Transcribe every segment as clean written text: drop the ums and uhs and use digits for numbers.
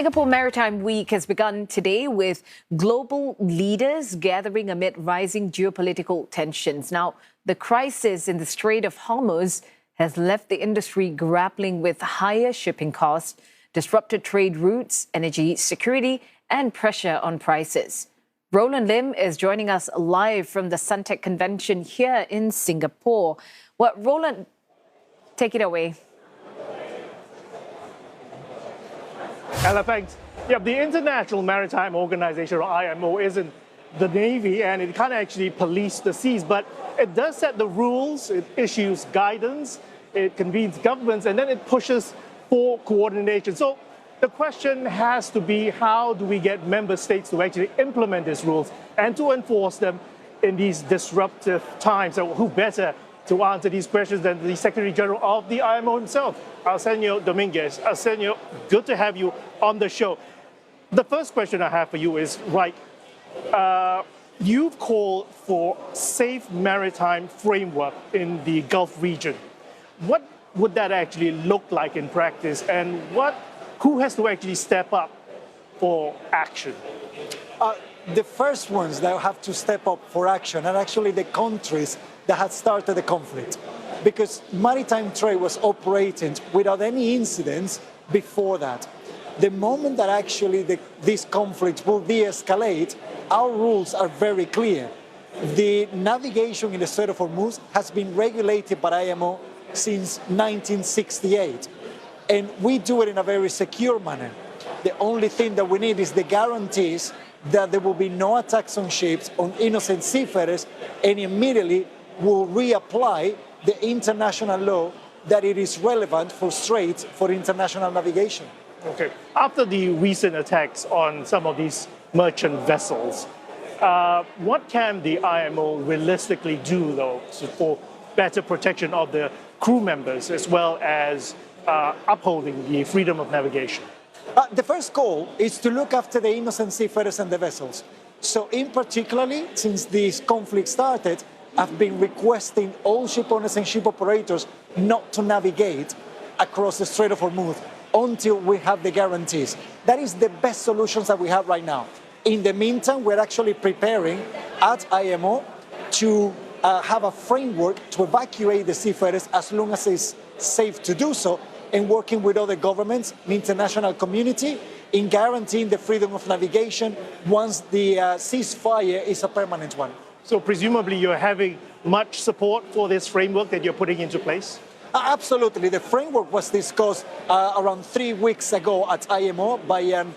Singapore Maritime Week has begun today with global leaders gathering amid rising geopolitical tensions. Now, the crisis in the Strait of Hormuz has left the industry grappling with higher shipping costs, disrupted trade routes, energy security, and pressure on prices. Roland Lim is joining us live from the Suntec Convention here in Singapore. Well, Roland, take it away. Ella, thanks. Yeah, the International Maritime Organization, or IMO, isn't the Navy, and it can't actually police the seas, but it does set the rules, it issues guidance, it convenes governments, and then it pushes for coordination. So the question has to be, how do we get member states to actually implement these rules and to enforce them in these disruptive times? So who better to answer these questions than the Secretary General of the IMO himself, Arsenio Dominguez. Arsenio, good to have you on the show. The first question I have for you is, you've called for safe maritime framework in the Gulf region. What would that actually look like in practice, and who has to actually step up for action? The first ones that have to step up for action are actually the countries that had started the conflict, because maritime trade was operating without any incidents before that. The moment that actually this conflict will de-escalate, our rules are very clear. The navigation in the Strait of Hormuz has been regulated by IMO since 1968, and we do it in a very secure manner. The only thing that we need is the guarantees that there will be no attacks on ships, on innocent seafarers, and immediately will reapply the international law that it is relevant for straits for international navigation. Okay. After the recent attacks on some of these merchant vessels, what can the IMO realistically do, though, for better protection of the crew members as well as upholding the freedom of navigation? The first call is to look after the innocent seafarers and the vessels. So in particularly, since this conflict started, I've been requesting all ship owners and ship operators not to navigate across the Strait of Hormuz until we have the guarantees. That is the best solutions that we have right now. In the meantime, we're actually preparing at IMO to have a framework to evacuate the seafarers as long as it's safe to do so, and working with other governments, the international community, in guaranteeing the freedom of navigation once the ceasefire is a permanent one. So presumably you're having much support for this framework that you're putting into place? Absolutely. The framework was discussed around 3 weeks ago at IMO by an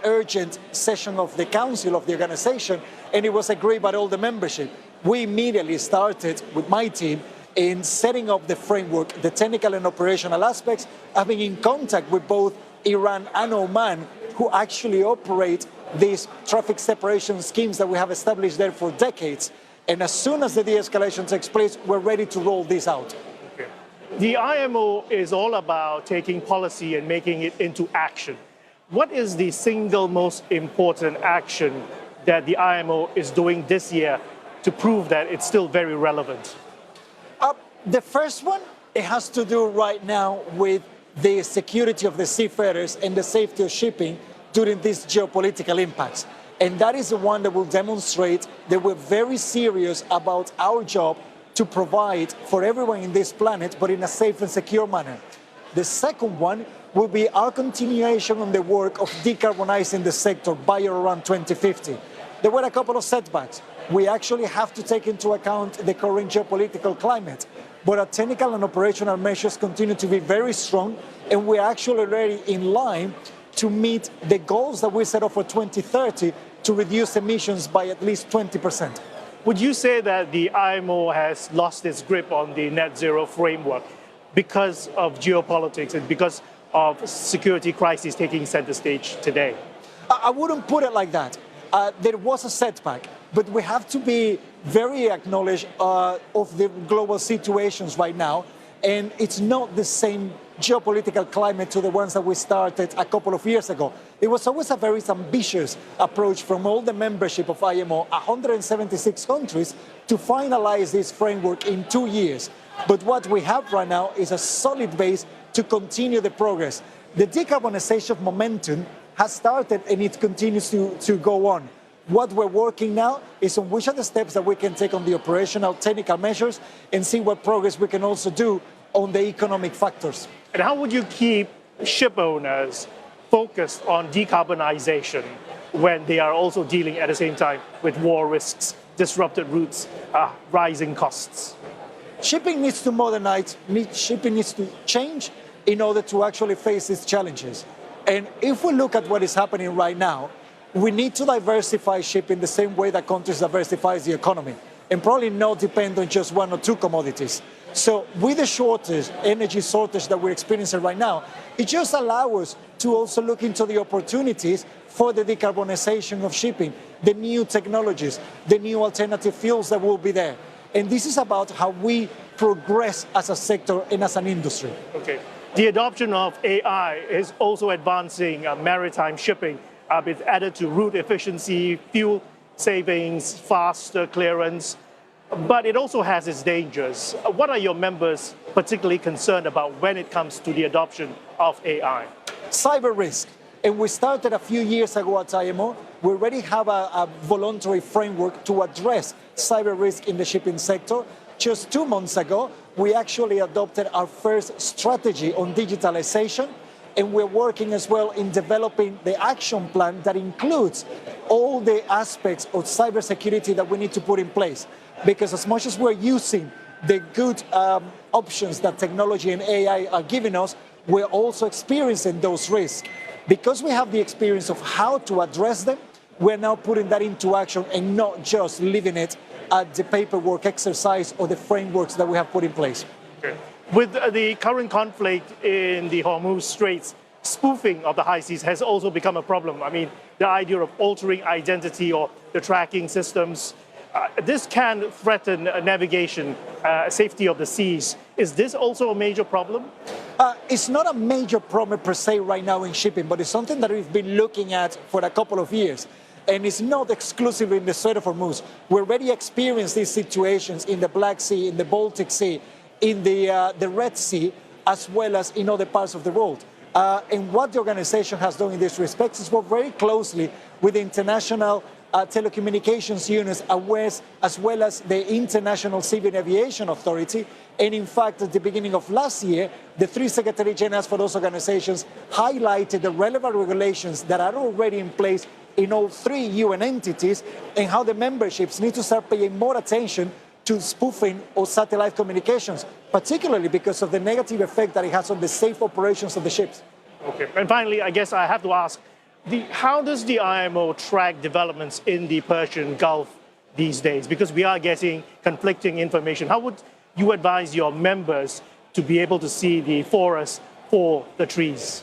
urgent session of the Council of the organization, and it was agreed by all the membership. We immediately started with my team in setting up the framework, the technical and operational aspects. I've been in contact with both Iran and Oman, who actually operate these traffic separation schemes that we have established there for decades. And as soon as the de-escalation takes place, we're ready to roll this out. Okay. The IMO is all about taking policy and making it into action. What is the single most important action that the IMO is doing this year to prove that it's still very relevant? The first one, it has to do right now with the security of the seafarers and the safety of shipping during these geopolitical impacts. And that is the one that will demonstrate that we're very serious about our job to provide for everyone in this planet, but in a safe and secure manner. The second one will be our continuation on the work of decarbonizing the sector by or around 2050. There were a couple of setbacks. We actually have to take into account the current geopolitical climate, but our technical and operational measures continue to be very strong, and we're actually already in line to meet the goals that we set up for 2030 to reduce emissions by at least 20%. Would you say that the IMO has lost its grip on the net zero framework because of geopolitics and because of security crises taking center stage today? I wouldn't put it like that. There was a setback, but we have to be very acknowledged of the global situations right now, and it's not the same geopolitical climate to the ones that we started a couple of years ago. It was always a very ambitious approach from all the membership of IMO, 176 countries, to finalize this framework in 2 years. But what we have right now is a solid base to continue the progress. The decarbonization momentum has started and it continues to go on. What we're working now is on which are the steps that we can take on the operational technical measures and see what progress we can also do on the economic factors. And how would you keep ship owners focused on decarbonization when they are also dealing at the same time with war risks, disrupted routes, rising costs? Shipping needs to modernize, shipping needs to change in order to actually face these challenges. And if we look at what is happening right now, we need to diversify shipping the same way that countries diversify the economy, and probably not depend on just one or two commodities. So with the shortage, energy shortage that we're experiencing right now, it just allows us to also look into the opportunities for the decarbonization of shipping, the new technologies, the new alternative fuels that will be there. And this is about how we progress as a sector and as an industry. Okay. The adoption of AI is also advancing maritime shipping. It's added to route efficiency, fuel savings, faster clearance, but it also has its dangers. What are your members particularly concerned about when it comes to the adoption of AI? Cyber risk. And we started a few years ago at IMO. We already have a voluntary framework to address cyber risk in the shipping sector. Just 2 months ago, we actually adopted our first strategy on digitalization. And we're working as well in developing the action plan that includes all the aspects of cybersecurity that we need to put in place. Because as much as we're using the good options that technology and AI are giving us, we're also experiencing those risks. Because we have the experience of how to address them, we're now putting that into action and not just leaving it at the paperwork exercise or the frameworks that we have put in place. Okay. With the current conflict in the Hormuz Straits, spoofing of the high seas has also become a problem. I mean, the idea of altering identity or the tracking systems, this can threaten navigation, safety of the seas. Is this also a major problem? It's not a major problem per se right now in shipping, but it's something that we've been looking at for a couple of years. And it's not exclusively in the Strait of Hormuz. We already experienced these situations in the Black Sea, in the Baltic Sea, in the Red Sea, as well as in other parts of the world. And what the organization has done in this respect is work very closely with the international telecommunications units, as well as the International Civil Aviation Authority. And in fact, at the beginning of last year, the 3 Secretary Generals for those organizations highlighted the relevant regulations that are already in place in all 3 UN entities, and how the memberships need to start paying more attention to spoofing or satellite communications, particularly because of the negative effect that it has on the safe operations of the ships. Okay, and finally, I guess I have to ask, how does the IMO track developments in the Persian Gulf these days? Because we are getting conflicting information. How would you advise your members to be able to see the forest for the trees?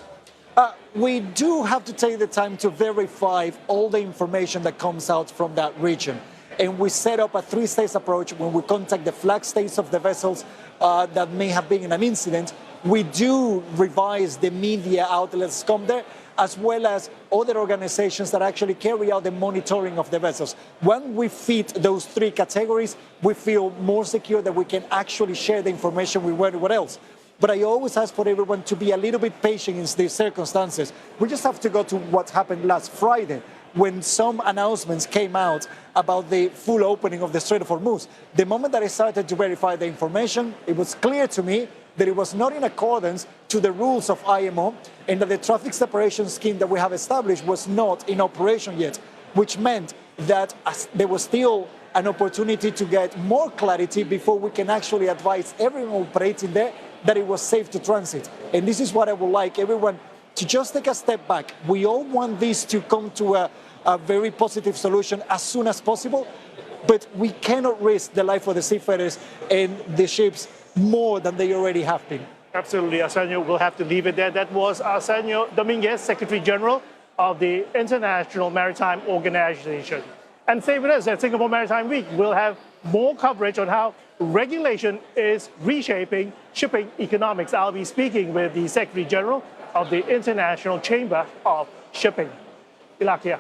We do have to take the time to verify all the information that comes out from that region. And we set up a 3-stage approach when we contact the flag states of the vessels that may have been in an incident. We do revise the media outlets come there, as well as other organizations that actually carry out the monitoring of the vessels. When we fit those 3 categories, we feel more secure that we can actually share the information with everyone else. But I always ask for everyone to be a little bit patient in these circumstances. We just have to go to what happened last Friday, when some announcements came out about the full opening of the Strait of Hormuz. The moment that I started to verify the information, it was clear to me that it was not in accordance to the rules of IMO, and that the traffic separation scheme that we have established was not in operation yet, which meant that there was still an opportunity to get more clarity before we can actually advise everyone operating there that it was safe to transit. And this is what I would like everyone to just take a step back. We all want this to come to a very positive solution as soon as possible, but we cannot risk the life of the seafarers and the ships more than they already have been. Absolutely, Arsenio, we'll have to leave it there. That was Arsenio Dominguez, Secretary General of the International Maritime Organization. And stay with us at Singapore Maritime Week. We'll have more coverage on how regulation is reshaping shipping economics. I'll be speaking with the Secretary General of the International Chamber of Shipping. Ilakia.